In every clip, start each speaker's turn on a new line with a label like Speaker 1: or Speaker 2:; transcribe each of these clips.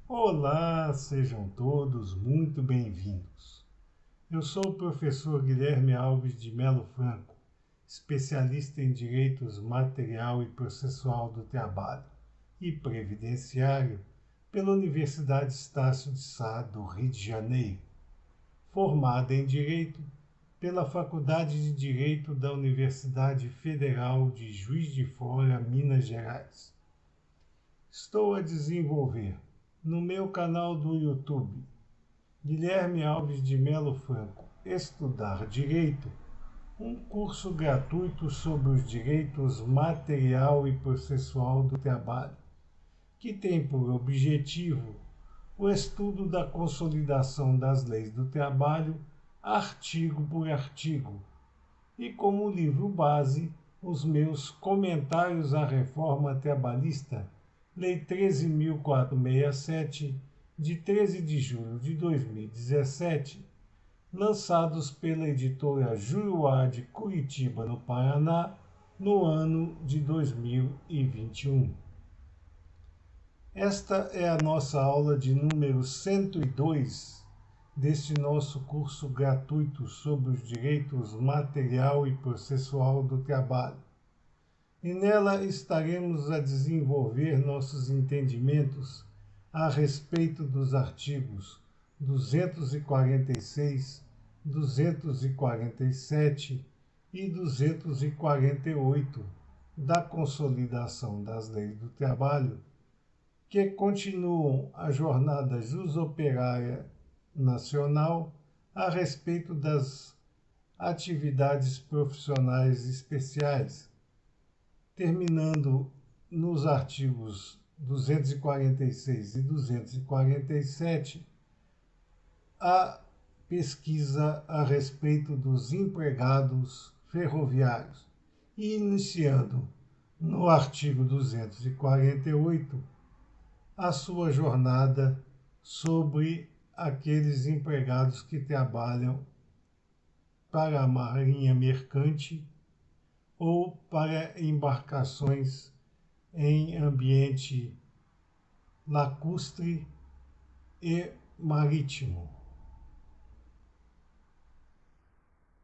Speaker 1: Olá, sejam todos muito bem-vindos. Eu sou o professor Guilherme Alves de Melo Franco, especialista em Direitos Material e Processual do Trabalho e Previdenciário pela Universidade Estácio de Sá, do Rio de Janeiro, formada em Direito pela Faculdade de Direito da Universidade Federal de Juiz de Fora, Minas Gerais. Estou a desenvolver no meu canal do YouTube, Guilherme Alves de Melo Franco, Estudar Direito, um curso gratuito sobre os direitos material e processual do trabalho, que tem por objetivo o estudo da consolidação das leis do trabalho, artigo por artigo, e como livro base, os meus comentários à reforma trabalhista, Lei 13.467, de 13 de julho de 2017, lançados pela editora Juruá de Curitiba, no Paraná, no ano de 2021. Esta é a nossa aula de número 102 deste nosso curso gratuito sobre os direitos material e processual do trabalho. E nela estaremos a desenvolver nossos entendimentos a respeito dos artigos 246, 247 e 248 da Consolidação das Leis do Trabalho, que continuam a jornada jusoperária nacional a respeito das atividades profissionais especiais, terminando nos artigos 246 e 247 a pesquisa a respeito dos empregados ferroviários e iniciando no artigo 248 a sua jornada sobre aqueles empregados que trabalham para a Marinha Mercante ou para embarcações em ambiente lacustre e marítimo.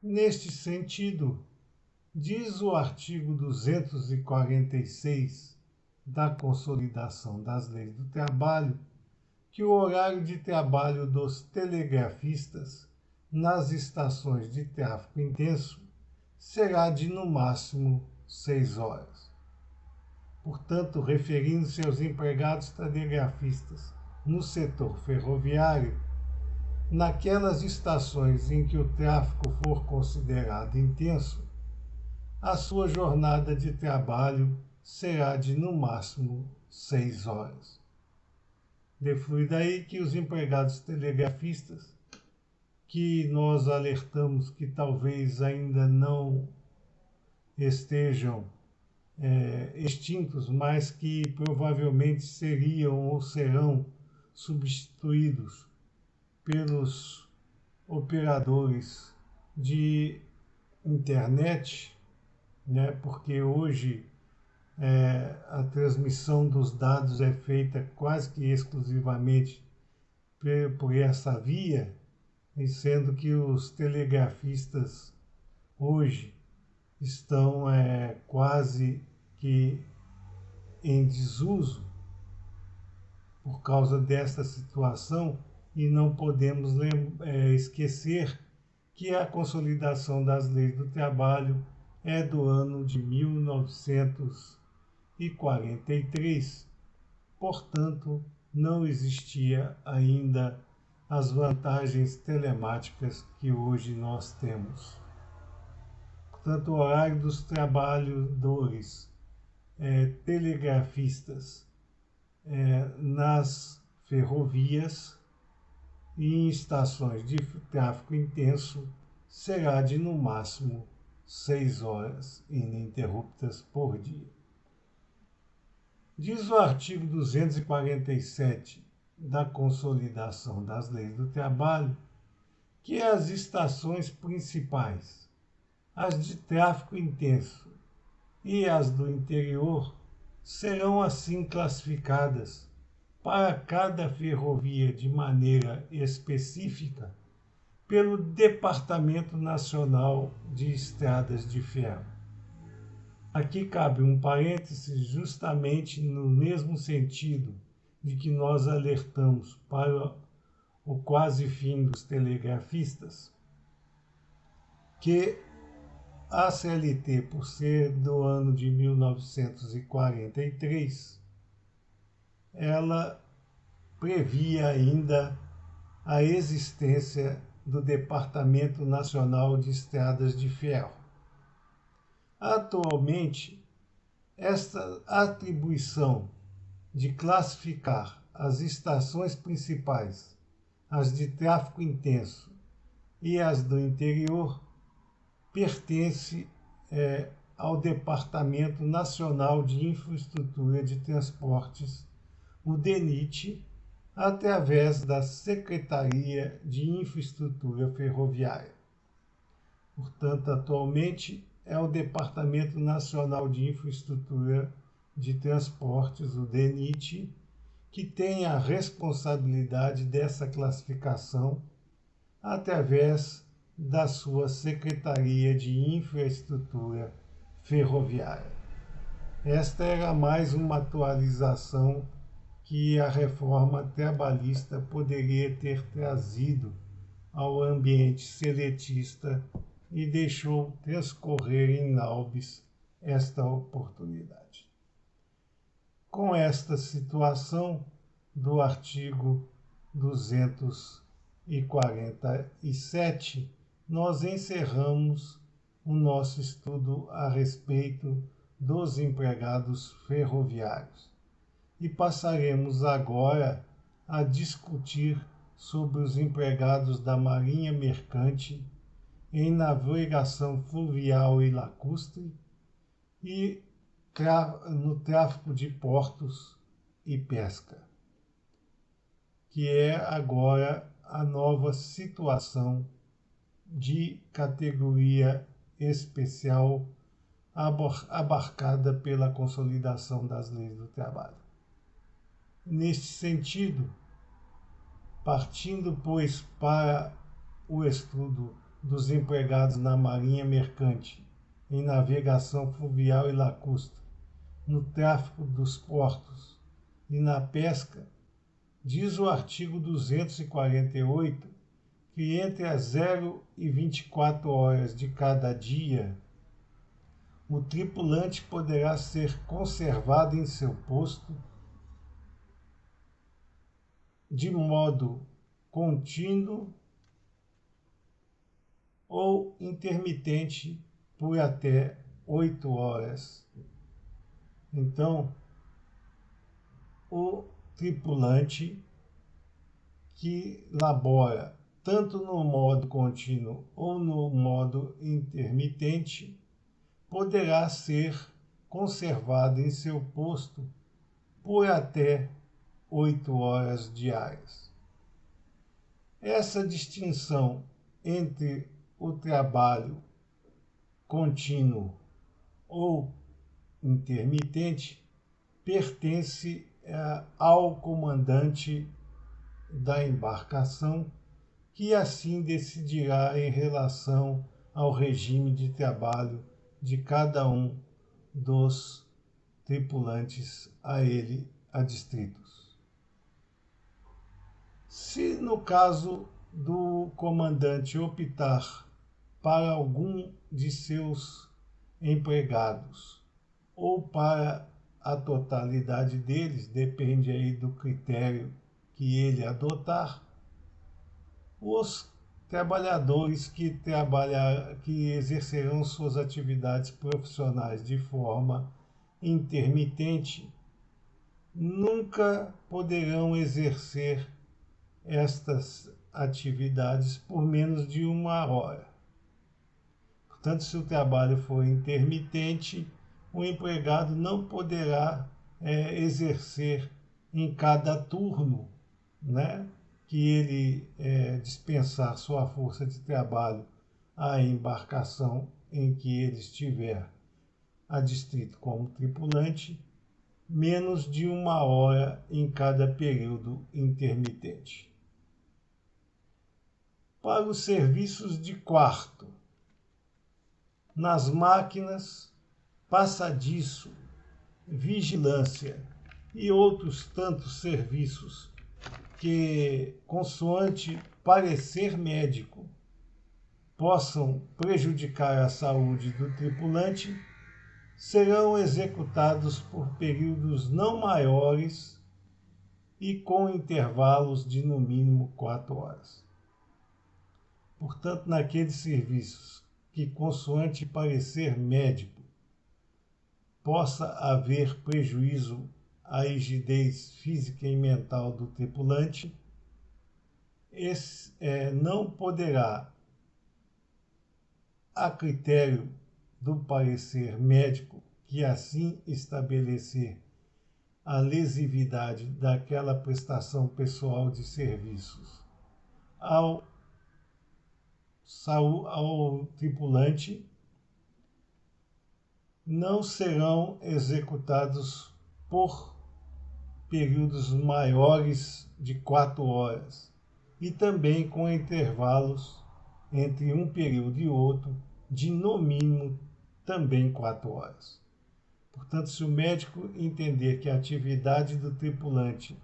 Speaker 1: Neste sentido, diz o artigo 246 da Consolidação das Leis do Trabalho que o horário de trabalho dos telegrafistas nas estações de tráfego intenso será de no máximo 6 horas. Portanto, referindo-se aos empregados telegrafistas no setor ferroviário, naquelas estações em que o tráfego for considerado intenso, a sua jornada de trabalho será de no máximo 6 horas. Deflui daí que os empregados telegrafistas, que nós alertamos que talvez ainda não estejam extintos, mas que provavelmente seriam ou serão substituídos pelos operadores de internet, né? Porque hoje a transmissão dos dados é feita quase que exclusivamente por essa via, e sendo que os telegrafistas hoje estão quase que em desuso por causa desta situação, e não podemos esquecer que a consolidação das leis do trabalho é do ano de 1943, portanto, não existia ainda as vantagens telemáticas que hoje nós temos. Portanto, o horário dos trabalhadores telegrafistas nas ferrovias e em estações de tráfego intenso será de no máximo 6 horas ininterruptas por dia. Diz o artigo 247 da Consolidação das Leis do Trabalho que as estações principais, as de tráfego intenso e as do interior, serão assim classificadas para cada ferrovia de maneira específica pelo Departamento Nacional de Estradas de Ferro. Aqui cabe um parêntese justamente no mesmo sentido de que nós alertamos para o quase fim dos telegrafistas, que a CLT, por ser do ano de 1943, ela previa ainda a existência do Departamento Nacional de Estradas de Ferro. Atualmente, esta atribuição de classificar as estações principais, as de tráfego intenso e as do interior, pertence ao Departamento Nacional de Infraestrutura de Transportes, o DENIT, através da Secretaria de Infraestrutura Ferroviária. Portanto, atualmente é o Departamento Nacional de Infraestrutura de Transportes, o DENIT, que tem a responsabilidade dessa classificação através da sua Secretaria de Infraestrutura Ferroviária. Esta era mais uma atualização que a reforma trabalhista poderia ter trazido ao ambiente seletista e deixou transcorrer em naubes esta oportunidade. Com esta situação do artigo 247, nós encerramos o nosso estudo a respeito dos empregados ferroviários e passaremos agora a discutir sobre os empregados da Marinha Mercante em navegação fluvial e lacustre e no tráfico de portos e pesca, que é agora a nova situação de categoria especial abarcada pela consolidação das leis do trabalho. Neste sentido, partindo, pois, para o estudo dos empregados na Marinha Mercante, em navegação fluvial e lacustre, no tráfico dos portos e na pesca, diz o artigo 248 que entre as 0 e 24 horas de cada dia, o tripulante poderá ser conservado em seu posto de modo contínuo ou intermitente por até 8 horas. Então, o tripulante que labora tanto no modo contínuo ou no modo intermitente poderá ser conservado em seu posto por até 8 horas diárias. Essa distinção entre o trabalho contínuo ou intermitente pertence ao comandante da embarcação, que assim decidirá em relação ao regime de trabalho de cada um dos tripulantes a ele adstritos. Se no caso do comandante optar para algum de seus empregados ou para a totalidade deles, depende aí do critério que ele adotar, os trabalhadores que exercerão suas atividades profissionais de forma intermitente nunca poderão exercer estas atividades por menos de 1 hora. Portanto, se o trabalho for intermitente, o empregado não poderá exercer em cada turno, que ele dispensar sua força de trabalho à embarcação em que ele estiver adstrito como tripulante, menos de 1 hora em cada período intermitente. Para os serviços de quarto, nas máquinas, passadiço, vigilância e outros tantos serviços que, consoante parecer médico, possam prejudicar a saúde do tripulante, serão executados por períodos não maiores e com intervalos de no mínimo 4 horas. Portanto, naqueles serviços que, consoante parecer médico, possa haver prejuízo à rigidez física e mental do tripulante, não poderá, a critério do parecer médico que assim estabelecer a lesividade daquela prestação pessoal de serviços ao tripulante, não serão executados por períodos maiores de 4 horas e também com intervalos entre um período e outro de no mínimo também 4 horas. Portanto, se o médico entender que a atividade do tripulante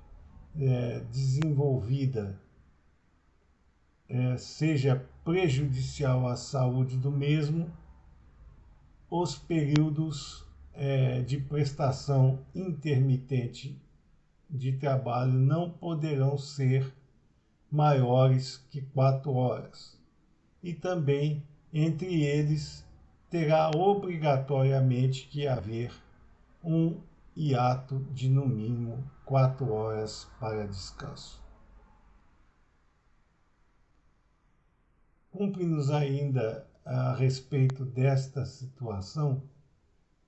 Speaker 1: desenvolvida seja prejudicial à saúde do mesmo, os períodos de prestação intermitente de trabalho não poderão ser maiores que 4 horas. E também, entre eles, terá obrigatoriamente que haver um hiato de no mínimo 4 horas para descanso. Cumpre-nos ainda, a respeito desta situação,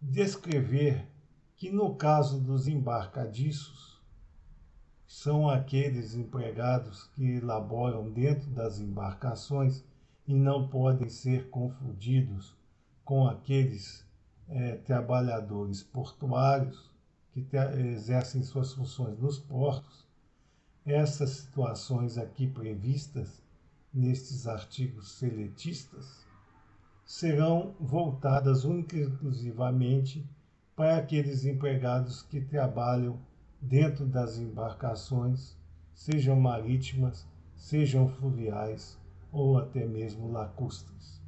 Speaker 1: descrever que, no caso dos embarcadiços, que são aqueles empregados que laboram dentro das embarcações e não podem ser confundidos com aqueles trabalhadores portuários que exercem suas funções nos portos, essas situações aqui previstas nestes artigos seletistas serão voltadas única e exclusivamente para aqueles empregados que trabalham dentro das embarcações, sejam marítimas, sejam fluviais ou até mesmo lacustres.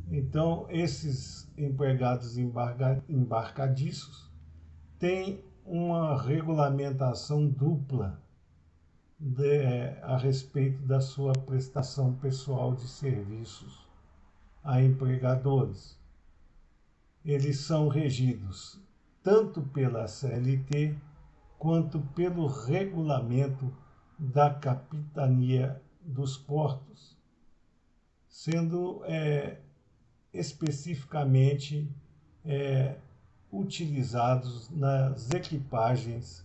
Speaker 1: Então, esses empregados embarcadiços têm uma regulamentação dupla a respeito da sua prestação pessoal de serviços a empregadores. Eles são regidos tanto pela CLT quanto pelo regulamento da Capitania dos Portos, sendo especificamente utilizados nas equipagens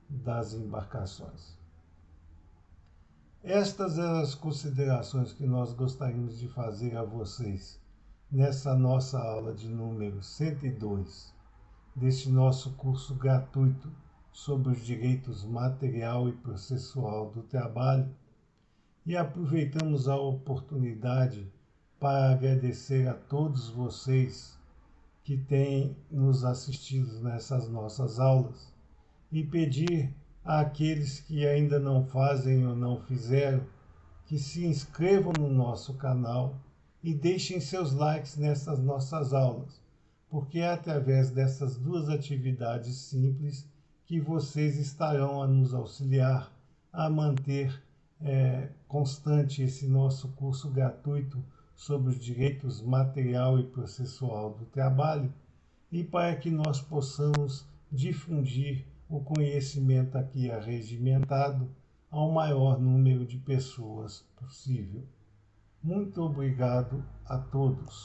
Speaker 1: das embarcações. Estas são as considerações que nós gostaríamos de fazer a vocês nessa nossa aula de número 102 deste nosso curso gratuito sobre os direitos material e processual do trabalho, e aproveitamos a oportunidade para agradecer a todos vocês que têm nos assistido nessas nossas aulas e pedir àqueles que ainda não fazem ou não fizeram que se inscrevam no nosso canal e deixem seus likes nessas nossas aulas, porque é através dessas duas atividades simples que vocês estarão a nos auxiliar a manter constante esse nosso curso gratuito sobre os direitos material e processual do trabalho, e para que nós possamos difundir o conhecimento aqui arregimentado ao maior número de pessoas possível. Muito obrigado a todos.